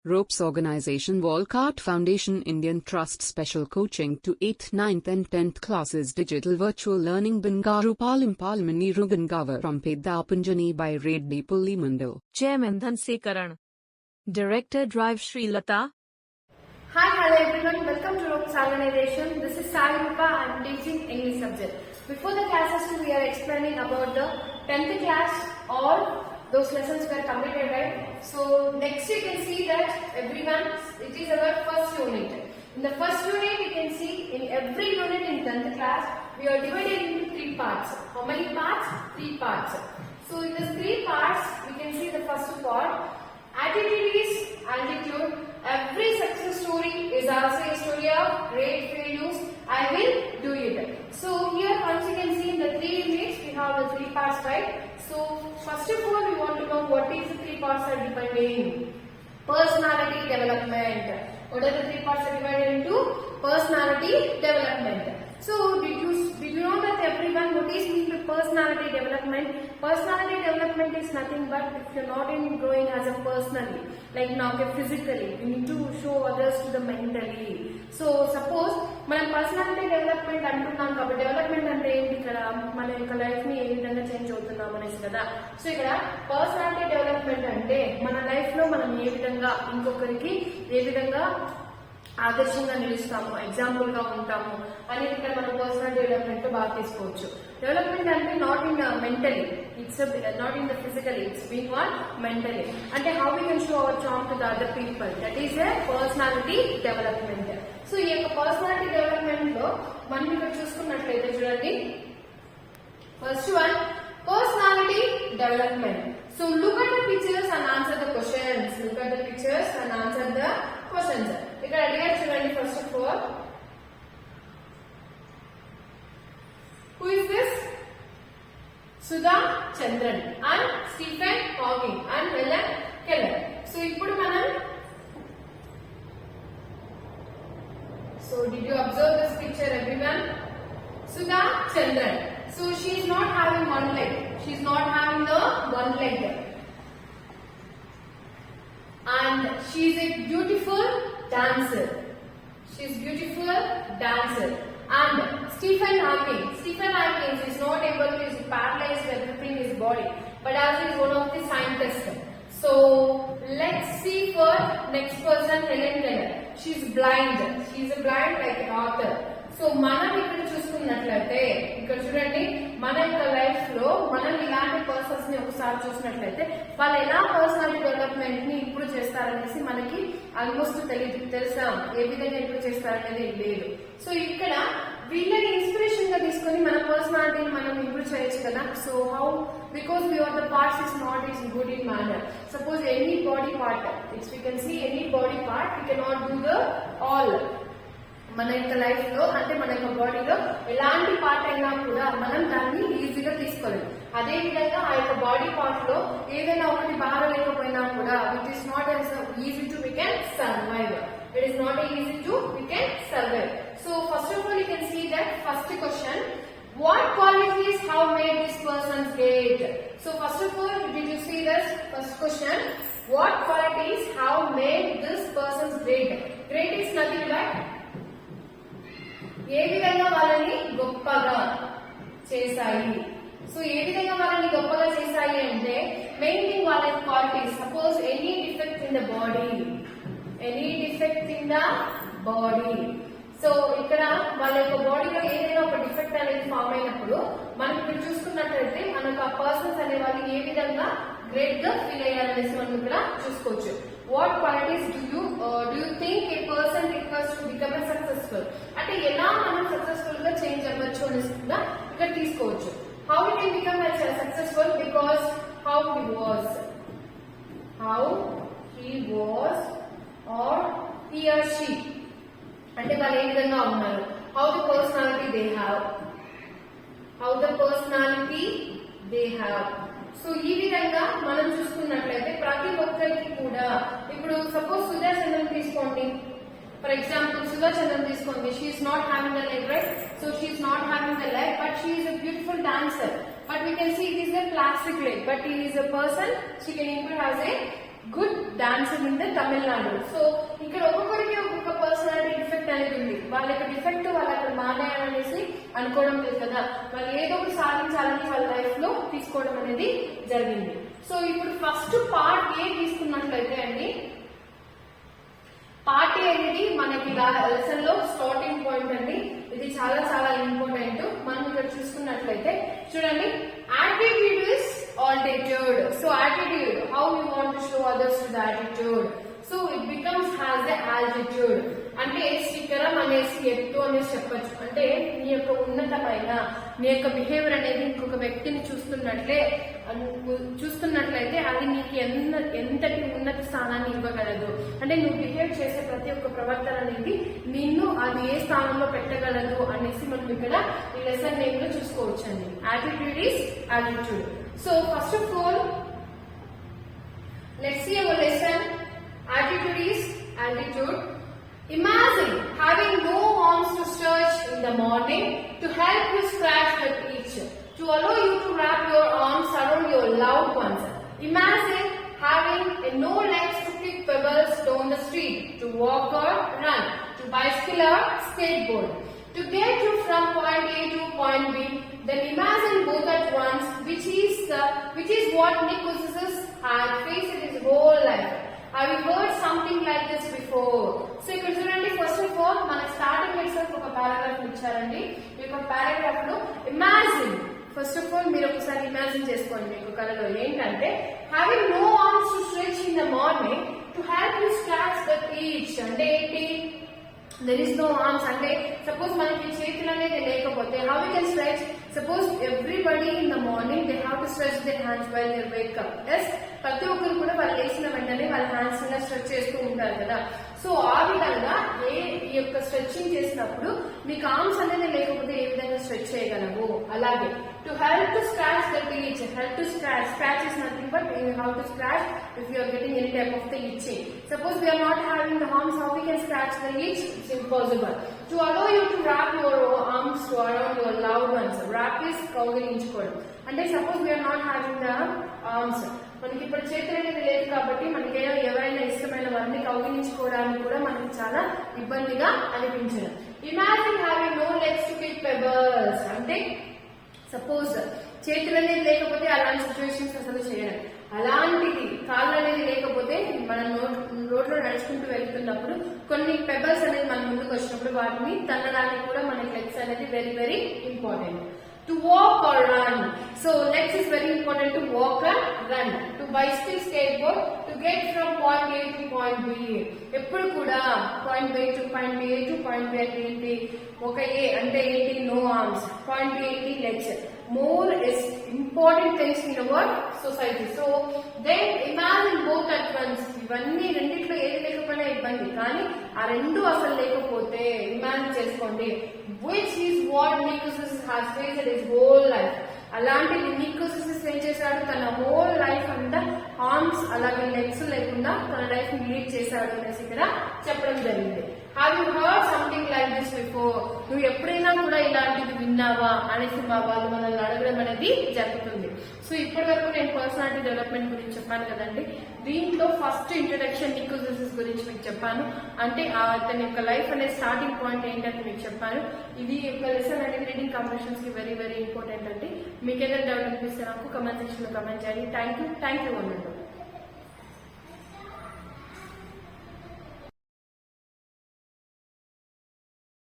Ropes Organization Walcott Foundation Indian Trust Special Coaching to 8th, 9th and 10th Classes Digital Virtual Learning Bangaru Palim Rugangavar from Pedapunjani by Reddy Pulli Mandal. Chairman Dhanse Karan. Director Drive Sri Lata. Hi, hello everyone. Welcome to Ropes Organization. This is Sai Rupa. I am teaching English subject. Before the classes, we are explaining about the 10th class. All those lessons were completed, right? So next you can see that everyone, it is our first unit. In the first unit, you can see in every unit in 10th class, we are divided into 3 parts. How many parts? 3 parts. So in the 3 parts, we can see the first part. Attitude is altitude. Every success story is also a story of great failures. I will do it. So here once you can see in the 3 units we have the 3 parts, right? So first of all we want to know what is the 3 parts are depending. Personality development. What are the 3 parts are divided into? Personality development. So did you know that everyone what is mean by personality development? Personality development is nothing but if you're not in growing as a personally, like now physically, we need to show others to the mentally. So suppose మనం personality development అంటున్నాం కాబట్టి development అంటే ఏంటి ఇక్కడ మన యొక్క life ని ఏ విధంగా చేంజ్ అవుతున్నాం అనేసి కదా. సో ఇక్కడ పర్సనాలిటీ డెవలప్మెంట్ అంటే మన లైఫ్ లో మనం ఏ విధంగా ఇంకొకరికి ఏ విధంగా ఆదర్శంగా నిలుస్తాము, ఎగ్జాంపుల్ గా ఉంటాము అనేది ఇక్కడ మనం పర్సనల్ డెవలప్మెంట్ లో బాగా తీసుకోవచ్చు. డెవలప్మెంట్ అంటే not in mentally, it's not in the physically, it's being on mentally. అంటే how we can show our charm to the other people, that is a personality development. So ఈ యొక్క personality development లో మనం ఇక్కడ చూసుకున్నట్లయితే చూడండి, first one personality development. So look at the pictures and answer the questions. Look at the pictures and answer the questions. ఇక్కడ అడిగారు చూడండి, first of all who is this? Sudha Chandran and Stephen Hawking and Helen Keller. So ఇప్పుడు మనం did you observe this picture everyone? Sudha Chandran. So she is not having one leg. She is not having the one leg. And she is a beautiful dancer. She is beautiful dancer. And Stephen Hawking. Stephen Hawking is not able to, is paralyzed everything in his body, but also is one of the scientists. So let's see for next person, Helen Keller. She is blind. She is a blind like an author. So మనం ఇక్కడ చూసుకున్నట్లయితే ఇక్కడ చూడండి, మన యొక్క life లో మనం ఇలాంటి పర్సన్స్ ని ఒకసారి చూసినట్లయితే వాళ్ళు ఎలా పర్సనాలిటీ డెవలప్మెంట్ ని ఇంప్రూవ్ చేస్తారనేసి మనకి ఆల్మోస్ట్ తెలుసా, ఏ విధంగా ఇంప్రూవ్ చేస్తారనేది లేదు. సో ఇక్కడ వీళ్ళని ఇన్స్పిరేషన్ గా తీసుకొని మన పర్సనాలిటీని మనం ఇంప్రూవ్ చేయొచ్చు కదా. So how? Because we are the parts is not is good in manner. Suppose any body part, we can see any body part, we cannot do the all. మన యొక్క లైఫ్ లో అంటే మన యొక్క బాడీలో ఎలాంటి పార్ట్ అయినా కూడా మనం దాన్ని ఈజీగా తీసుకోలేము. అదే విధంగా ఆ యొక్క బాడీ పార్ట్ లో ఏదైనా ఒకటి బాగలేకపోయినా కూడా it is not easy to we can survive. It is not easy to we can survive. So first of all you can see that first question, what qualities have made this person great? So first of all, did you see this first question? What qualities have made this person great? Great is nothing but ఏ విధంగా వాళ్ళని గొప్పగా చేశాయి. So ఏ విధంగా వాళ్ళని గొప్పగా చేశాయి అంటే main thing వాళ్ళ qualities. Suppose any defect in the body, any defect in the body. So ఇక్కడ వాళ్ళ యొక్క బాడీలో ఏదైనా ఒక డిఫెక్ట్ అనేది ఫామ్ అయినప్పుడు మనం ఇక్కడ చూసుకున్నట్లయితే మనకు ఆ పర్సన్స్ అనే వాళ్ళు ఏ విధంగా గ్రేట్ గా ఫీల్ అయ్యారనేసి మనం ఇక్కడ చూసుకోవచ్చు. What qualities do you think a person requires to become a successful? అంటే ఎలా మనం సక్సెస్ఫుల్ గా చేంజ్ అవ్వచ్చు అనేసి కూడా ఇక్కడ తీసుకోవచ్చు. How we can become a successful? Because how he was or he or she, అంటే వాళ్ళు ఏ విధంగా ఉన్నారు. How the personality they have. So ఈ విధంగా మనం చూసుకున్నట్లయితే ప్రతి ఒక్కరికి కూడా ఇప్పుడు సపోజ్ సుధా చంద్రన్ తీసుకోండి, ఫర్ ఎగ్జాంపుల్ సుధా చంద్రన్ తీసుకోండి, she is not having the leg, right? So she is not having the leg, but she is a beautiful dancer. But we can see it is a plastic leg, but he is a person, she can improve as a good dancer in the Tamil Nadu. So ఇక్కడ ఒక్కొక్కరికి ఒక్కొక్క personality defect అనేది ఉంది. వాళ్ళ యొక్క defect వాళ్ళు అక్కడ మానేయాలనేసి అనుకోవడం లేదు కదా, వాళ్ళు ఏదో ఒకటి సాధించాలని వాళ్ళ లైఫ్ లో తీసుకోవడం అనేది జరిగింది. సో ఇప్పుడు ఫస్ట్ పార్ట్ ఏ తీసుకున్నట్లయితే అండి, పార్ట్ ఏ అనేది మనకి లెసన్ లో స్టార్టింగ్ పాయింట్ అండి. ఇది చాలా చాలా ఇంపార్టెంట్. మనం ఇక్కడ చూసుకున్నట్లయితే చూడండి, attitude is altitude. So attitude, how we want to show others to the attitude. So it becomes has the altitude. అంటే శిఖరం అనేసి ఎత్తు అనేసి చెప్పచ్చు. అంటే నీ యొక్క ఉన్నతమైన నీ యొక్క బిహేవియర్ అనేది ఇంకొక వ్యక్తిని చూస్తున్నట్లయితే అది నీకు ఎంతటి ఉన్నత స్థానాన్ని ఇవ్వగలదు. అంటే నువ్వు బిహేవ్ చేసే ప్రతి ఒక్క ప్రవర్తన అనేది నిన్ను అది ఏ స్థానంలో పెట్టగలదు అనేసి మనం ఇక్కడ ఈ లెసన్ నేమ్ లో చూసుకోవచ్చండి. Attitude is attitude. So first of all, let's see our lesson. Attitude is altitude. Imagine having no arms to stretch in the morning to help you scratch the itch, to allow you to wrap your arms around your loved ones. Imagine having no legs to kick pebbles down the street, to walk or run, to bicycle or skateboard. To get you from point A to point B, then imagine both at once, which is what Nicosis had faced his whole life. Have you heard something like this before? So ఇక్కడ చూడండి, first of all మన starting itself ఒక paragraph ఇచ్చారండి. ఈ యొక్క paragraph లో imagine, first of all మీరు ఒకసారి ఇమాజిన్ చేసుకోండి మీకు కళలో ఏంటంటే, having no arms to stretch in the morning to help you scratch the itch. అంటే ఏంటి, there is no arms. అంటే సపోజ్ మనకి చేతులు అనేది లేకపోతే how we can stretch? Suppose everybody in the morning they have to stretch their hands while they wake up. Yes, ప్రతి ఒక్కరు కూడా వాళ్ళు లేచిన వెంటనే వాళ్ళ హ్యాండ్స్ ని స్ట్రెచ్ చేస్తూ ఉంటారు కదా. సో ఆ విధంగా ఈ యొక్క స్ట్రెచ్చింగ్ చేసినప్పుడు మీకు ఆర్మ్స్ అనేది లేకపోతే ఏ విధంగా స్ట్రెచ్ చేయగలవు. అలాగే to help to scratch the itch, help to scratch is nothing but you have to scratch if you are getting any type of the itching. Suppose we are not having the arms, how we can scratch the itch? It's impossible. To allow you to wrap your arms around your loved ones. Wrap is కౌగిలించుకోవడం. అంటే suppose we are not having the arms, మనకి ఇప్పుడు చేతులు అనేది లేదు కాబట్టి మనకి ఎవరైనా ఇష్టమైన వారిని కౌగిలించుకోవడానికి కూడా మనకి చాలా ఇబ్బందిగా అనిపించదు. Imagine having no legs to kick pebbles. అంటే సపోజ్ చేతులు అనేది లేకపోతే అలాంటి సిచ్యువేషన్స్ అసలు చేయడం. అలాంటిది కాళ్ళు అనేది లేకపోతే మనం రోడ్లో నడుచుకుంటూ వెళ్తున్నప్పుడు కొన్ని పెబల్స్ అనేది మన ముందుకు వచ్చినప్పుడు వాటిని తన్నడానికి కూడా మనకి లెగ్స్ అనేది very very important. To walk or run. So legs is very important to walk and run. To bicycle, skateboard, to get from point A to point B. ఎప్పుడు కూడా point B to point B to point B అంటే ఏంటి, ఒక A అంటే ఏంటి, no arms. Point B ఏంటి, legs. More is important things in our society. So then imagine both at once. ఇవన్నీ రెండిట్లో ఏది లేకపోయినా ఇబ్బంది, కానీ ఆ రెండు అసలు లేకపోతే ఇమాజిన్ చేసుకోండి. Which is what Nicosis has faced his whole life. అలాంటి నికోసిస్ ఏం చేశాడు, తన హోల్ లైఫ్ అంతా ఆర్మ్స్ అలాగే లెగ్స్ లేకుండా తన లైఫ్ ని లీడ్ చేశాడు అనేసి ఇక్కడ చెప్పడం జరిగింది. Have you heard something like this before? నువ్వు ఎప్పుడైనా కూడా ఇలాంటిది విన్నావా అనేసి మా వాళ్ళు మనల్ని అడగడం అనేది జరుగుతుంది. సో ఇప్పటి వరకు నేను పర్సనాలిటీ డెవలప్మెంట్ గురించి చెప్పాను కదండి. దీంట్లో ఫస్ట్ ఇంట్రడక్షన్ నికోసిస్ గురించి మీకు చెప్పాను. అంటే తన యొక్క లైఫ్ అనే స్టార్టింగ్ పాయింట్ ఏంటంటే మీకు చెప్పాను. ఇది యొక్క లెసన్ అనేది రీడింగ్ కాంపిటీషన్స్ కి వెరీ వెరీ ఇంపార్టెంట్ అండి. మీకు ఏదైనా డౌట్ అనిపిస్తే నాకు కమెంట్ సెక్షన్ లో కమెంట్ చేయండి. Thank you.